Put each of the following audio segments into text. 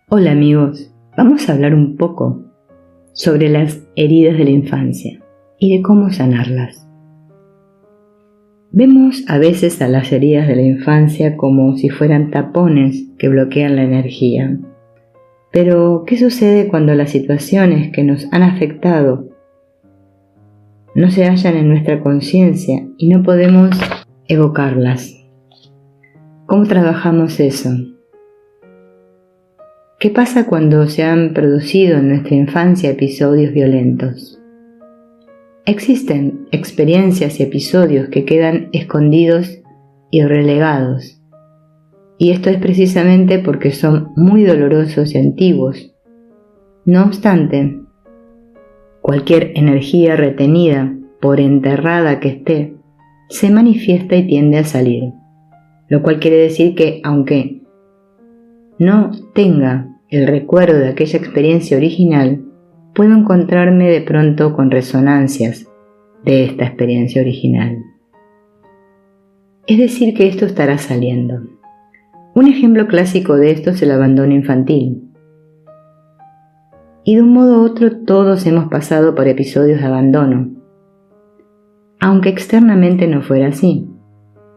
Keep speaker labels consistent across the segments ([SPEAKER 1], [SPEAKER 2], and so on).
[SPEAKER 1] Hola amigos, vamos a hablar un poco sobre las heridas de la infancia y de cómo sanarlas. Vemos a veces a las heridas de la infancia como si fueran tapones que bloquean la energía. Pero, ¿qué sucede cuando las situaciones que nos han afectado no se hallan en nuestra conciencia y no podemos evocarlas? ¿Cómo trabajamos eso? ¿Qué pasa cuando se han producido en nuestra infancia episodios violentos? Existen experiencias y episodios que quedan escondidos y relegados, y esto es precisamente porque son muy dolorosos y antiguos. No obstante, cualquier energía retenida, por enterrada que esté, se manifiesta y tiende a salir, lo cual quiere decir que aunque no tenga el recuerdo de aquella experiencia original, puedo encontrarme de pronto con resonancias de esta experiencia original. Es decir, que esto estará saliendo. Un ejemplo clásico de esto es el abandono infantil. Y de un modo u otro todos hemos pasado por episodios de abandono, aunque externamente no fuera así,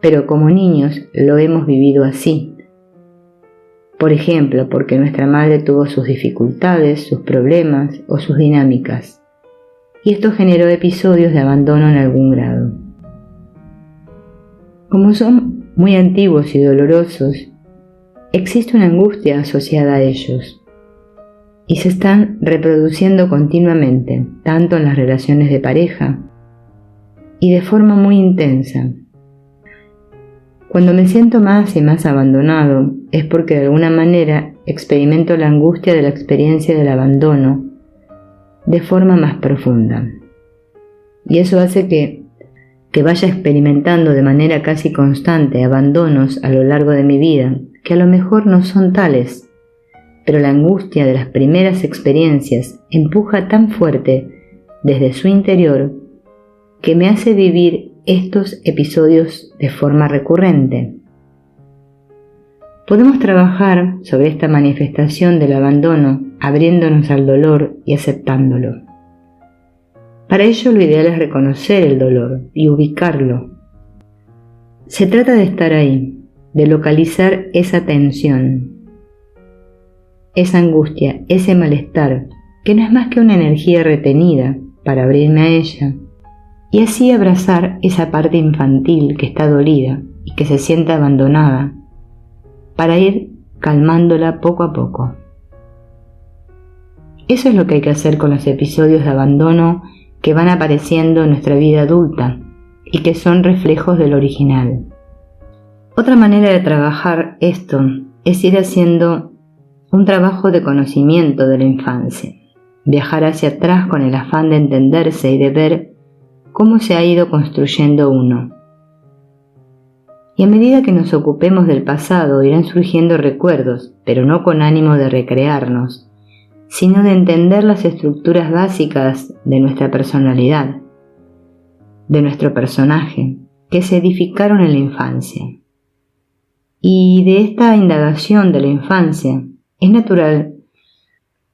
[SPEAKER 1] pero como niños lo hemos vivido así. Por ejemplo, porque nuestra madre tuvo sus dificultades, sus problemas o sus dinámicas, y esto generó episodios de abandono en algún grado. Como son muy antiguos y dolorosos, existe una angustia asociada a ellos, y se están reproduciendo continuamente, tanto en las relaciones de pareja, y de forma muy intensa. Cuando me siento más y más abandonado, es porque de alguna manera experimento la angustia de la experiencia del abandono de forma más profunda. Y eso hace que vaya experimentando de manera casi constante abandonos a lo largo de mi vida, que a lo mejor no son tales, pero la angustia de las primeras experiencias empuja tan fuerte desde su interior que me hace vivir estos episodios de forma recurrente. Podemos trabajar sobre esta manifestación del abandono abriéndonos al dolor y aceptándolo. Para ello lo ideal es reconocer el dolor y ubicarlo. Se trata de estar ahí, de localizar esa tensión, esa angustia, ese malestar, que no es más que una energía retenida para abrirme a ella, y así abrazar esa parte infantil que está dolida y que se siente abandonada, para ir calmándola poco a poco. Eso es lo que hay que hacer con los episodios de abandono que van apareciendo en nuestra vida adulta y que son reflejos del original. Otra manera de trabajar esto es ir haciendo un trabajo de conocimiento de la infancia, viajar hacia atrás con el afán de entenderse y de ver cómo se ha ido construyendo uno. Y a medida que nos ocupemos del pasado irán surgiendo recuerdos, pero no con ánimo de recrearnos, sino de entender las estructuras básicas de nuestra personalidad, de nuestro personaje, que se edificaron en la infancia. Y de esta indagación de la infancia es natural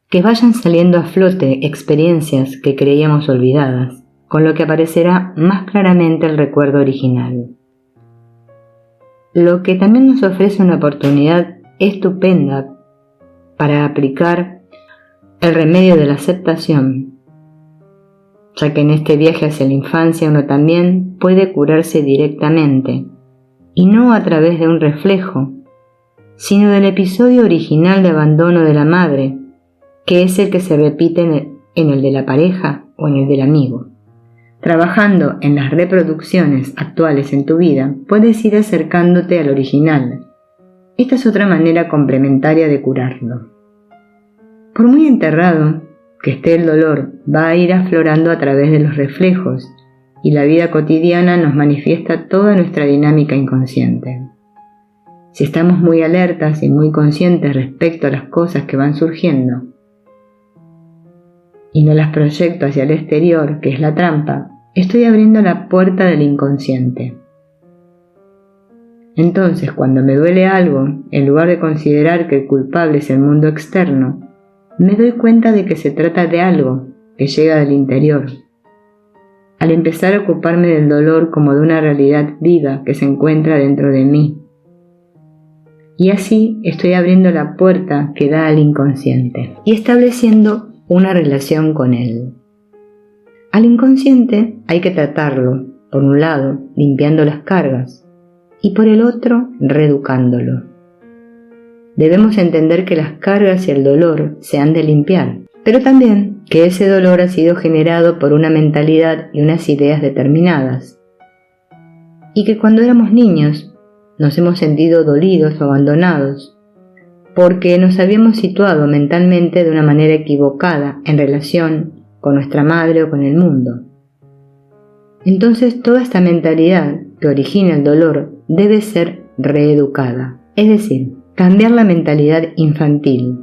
[SPEAKER 1] que vayan saliendo a flote experiencias que creíamos olvidadas, con lo que aparecerá más claramente el recuerdo original. Lo que también nos ofrece una oportunidad estupenda para aplicar el remedio de la aceptación, ya que en este viaje hacia la infancia uno también puede curarse directamente, y no a través de un reflejo, sino del episodio original de abandono de la madre, que es el que se repite en el de la pareja o en el del amigo. Trabajando en las reproducciones actuales en tu vida, puedes ir acercándote al original. Esta es otra manera complementaria de curarlo. Por muy enterrado que esté el dolor, va a ir aflorando a través de los reflejos, y la vida cotidiana nos manifiesta toda nuestra dinámica inconsciente. Si estamos muy alertas y muy conscientes respecto a las cosas que van surgiendo, y no las proyecto hacia el exterior, que es la trampa, estoy abriendo la puerta del inconsciente. Entonces, cuando me duele algo, en lugar de considerar que el culpable es el mundo externo, me doy cuenta de que se trata de algo que llega del interior. Al empezar a ocuparme del dolor como de una realidad viva que se encuentra dentro de mí. Y así estoy abriendo la puerta que da al inconsciente y estableciendo una relación con él. Al inconsciente hay que tratarlo, por un lado, limpiando las cargas, y por el otro, reeducándolo. Debemos entender que las cargas y el dolor se han de limpiar, pero también que ese dolor ha sido generado por una mentalidad y unas ideas determinadas, y que cuando éramos niños nos hemos sentido dolidos o abandonados, porque nos habíamos situado mentalmente de una manera equivocada en relación con nuestra madre o con el mundo. Entonces toda esta mentalidad que origina el dolor debe ser reeducada, es decir, cambiar la mentalidad infantil,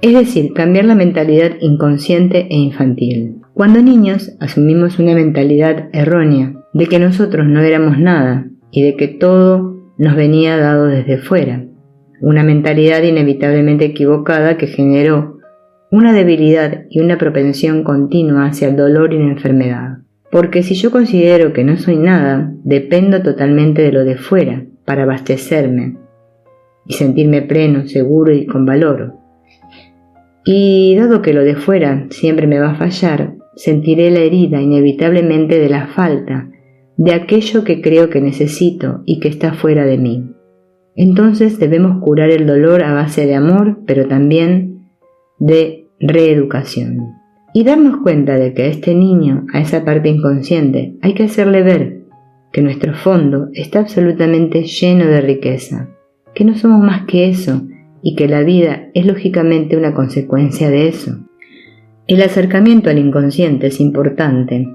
[SPEAKER 1] es decir, cambiar la mentalidad inconsciente e infantil. Cuando niños asumimos una mentalidad errónea de que nosotros no éramos nada y de que todo nos venía dado desde fuera, una mentalidad inevitablemente equivocada que generó una debilidad y una propensión continua hacia el dolor y la enfermedad. Porque si yo considero que no soy nada, dependo totalmente de lo de fuera para abastecerme y sentirme pleno, seguro y con valor. Y dado que lo de fuera siempre me va a fallar, sentiré la herida inevitablemente de la falta de aquello que creo que necesito y que está fuera de mí. Entonces debemos curar el dolor a base de amor, pero también de reeducación. Y darnos cuenta de que a este niño, a esa parte inconsciente, hay que hacerle ver que nuestro fondo está absolutamente lleno de riqueza, que no somos más que eso y que la vida es lógicamente una consecuencia de eso. El acercamiento al inconsciente es importante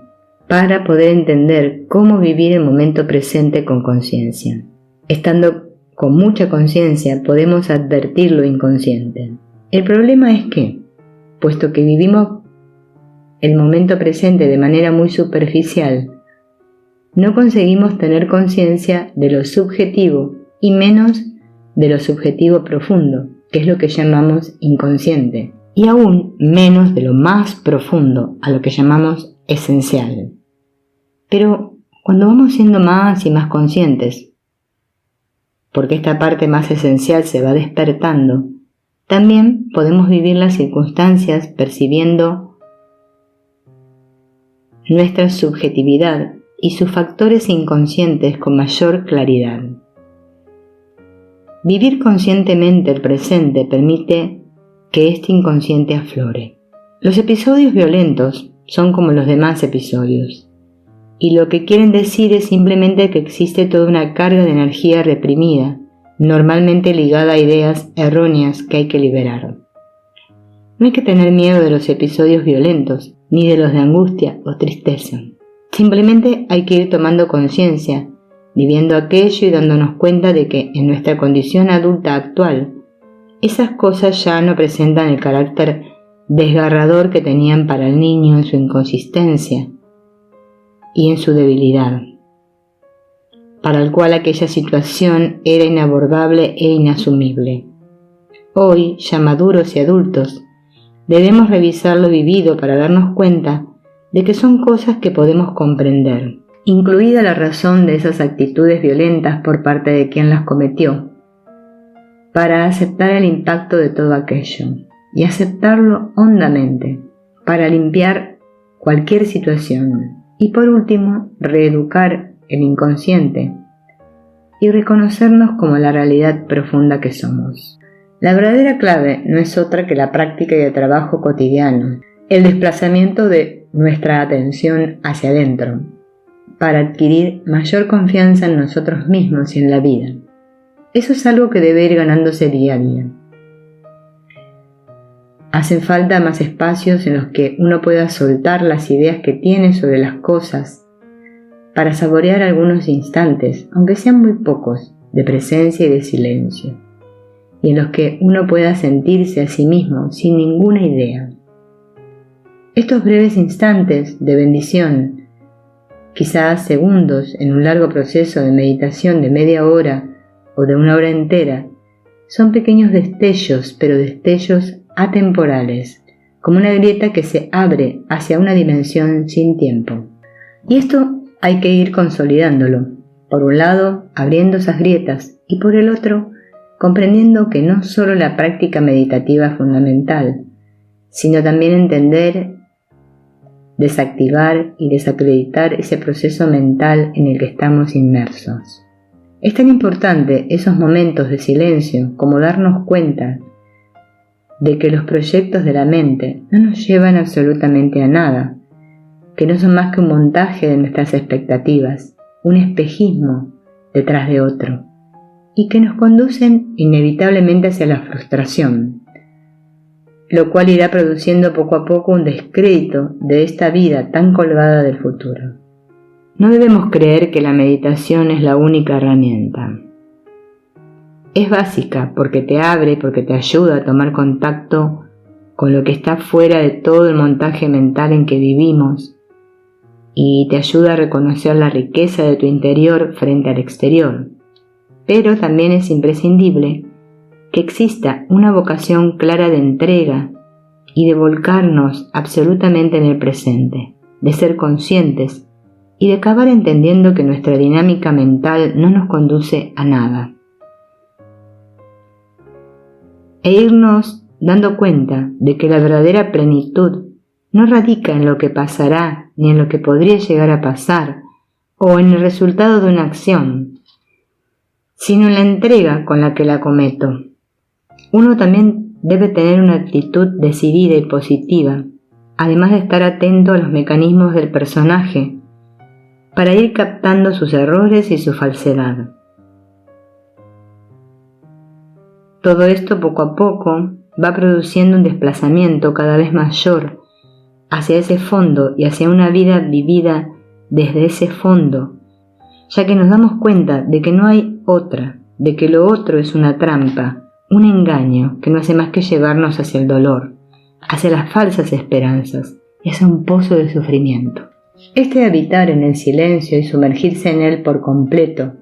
[SPEAKER 1] para poder entender cómo vivir el momento presente con conciencia. Estando con mucha conciencia podemos advertir lo inconsciente. El problema es que, puesto que vivimos el momento presente de manera muy superficial, no conseguimos tener conciencia de lo subjetivo y menos de lo subjetivo profundo, que es lo que llamamos inconsciente, y aún menos de lo más profundo, a lo que llamamos esencial. Pero cuando vamos siendo más y más conscientes, porque esta parte más esencial se va despertando, también podemos vivir las circunstancias percibiendo nuestra subjetividad y sus factores inconscientes con mayor claridad. Vivir conscientemente el presente permite que este inconsciente aflore. Los episodios violentos son como los demás episodios, y lo que quieren decir es simplemente que existe toda una carga de energía reprimida, normalmente ligada a ideas erróneas que hay que liberar. No hay que tener miedo de los episodios violentos, ni de los de angustia o tristeza. Simplemente hay que ir tomando conciencia, viviendo aquello y dándonos cuenta de que en nuestra condición adulta actual, esas cosas ya no presentan el carácter desgarrador que tenían para el niño en su inconsistencia y en su debilidad, para el cual aquella situación era inabordable e inasumible. Hoy, ya maduros y adultos, debemos revisar lo vivido para darnos cuenta de que son cosas que podemos comprender, incluida la razón de esas actitudes violentas por parte de quien las cometió, para aceptar el impacto de todo aquello y aceptarlo hondamente, para limpiar cualquier situación y por último reeducar el inconsciente y reconocernos como la realidad profunda que somos. La verdadera clave no es otra que la práctica y el trabajo cotidiano, el desplazamiento de nuestra atención hacia adentro, para adquirir mayor confianza en nosotros mismos y en la vida. Eso es algo que debe ir ganándose día a día. Hacen falta más espacios en los que uno pueda soltar las ideas que tiene sobre las cosas para saborear algunos instantes, aunque sean muy pocos, de presencia y de silencio, y en los que uno pueda sentirse a sí mismo sin ninguna idea. Estos breves instantes de bendición quizás segundos en un largo proceso de meditación de media hora o de una hora entera, son pequeños destellos, pero destellos atemporales, como una grieta que se abre hacia una dimensión sin tiempo. Y esto hay que ir consolidándolo, por un lado abriendo esas grietas y por el otro comprendiendo que no solo la práctica meditativa es fundamental, sino también entender, desactivar y desacreditar ese proceso mental en el que estamos inmersos. Es tan importante esos momentos de silencio como darnos cuenta de que los proyectos de la mente no nos llevan absolutamente a nada, que no son más que un montaje de nuestras expectativas, un espejismo detrás de otro, y que nos conducen inevitablemente hacia la frustración, lo cual irá produciendo poco a poco un descrédito de esta vida tan colgada del futuro. No debemos creer que la meditación es la única herramienta. Es básica porque te abre, porque te ayuda a tomar contacto con lo que está fuera de todo el montaje mental en que vivimos y te ayuda a reconocer la riqueza de tu interior frente al exterior. Pero también es imprescindible que exista una vocación clara de entrega y de volcarnos absolutamente en el presente, de ser conscientes y de acabar entendiendo que nuestra dinámica mental no nos conduce a nada. E irnos dando cuenta de que la verdadera plenitud no radica en lo que pasará ni en lo que podría llegar a pasar o en el resultado de una acción, sino en la entrega con la que la cometo. Uno también debe tener una actitud decidida y positiva, además de estar atento a los mecanismos del personaje, para ir captando sus errores y su falsedad. Todo esto poco a poco va produciendo un desplazamiento cada vez mayor hacia ese fondo y hacia una vida vivida desde ese fondo, ya que nos damos cuenta de que no hay otra, de que lo otro es una trampa, un engaño que no hace más que llevarnos hacia el dolor, hacia las falsas esperanzas y hacia un pozo de sufrimiento. Este habitar en el silencio y sumergirse en él por completo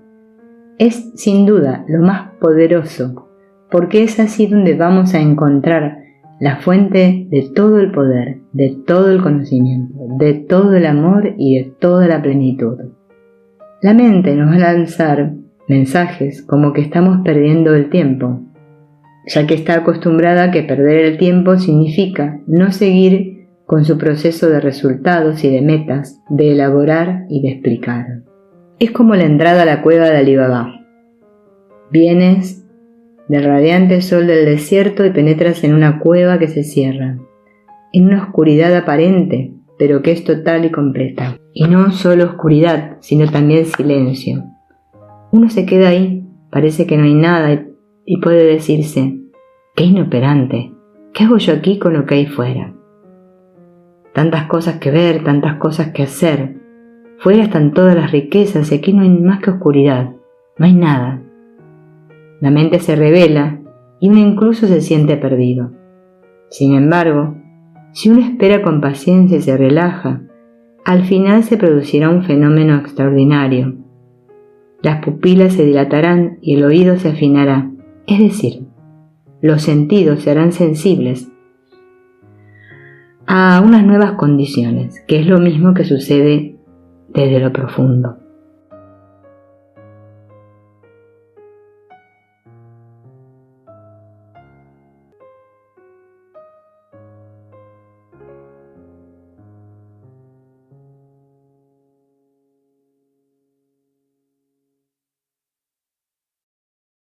[SPEAKER 1] es sin duda lo más poderoso, porque es así donde vamos a encontrar la fuente de todo el poder, de todo el conocimiento, de todo el amor y de toda la plenitud. La mente nos va a lanzar mensajes como que estamos perdiendo el tiempo, ya que está acostumbrada a que perder el tiempo significa no seguir con su proceso de resultados y de metas, de elaborar y de explicar. Es como la entrada a la cueva de Alí Baba. Vienes del radiante sol del desierto y penetras en una cueva que se cierra, en una oscuridad aparente, pero que es total y completa. Y no solo oscuridad, sino también silencio. Uno se queda ahí, parece que no hay nada y puede decirse, ¡qué inoperante! ¿Qué hago yo aquí con lo que hay fuera? Tantas cosas que ver, tantas cosas que hacer. Fuera están todas las riquezas y aquí no hay más que oscuridad, no hay nada. La mente se revela y uno incluso se siente perdido. Sin embargo, si uno espera con paciencia y se relaja, al final se producirá un fenómeno extraordinario. Las pupilas se dilatarán y el oído se afinará, es decir, los sentidos se harán sensibles a unas nuevas condiciones, que es lo mismo que sucede desde lo profundo.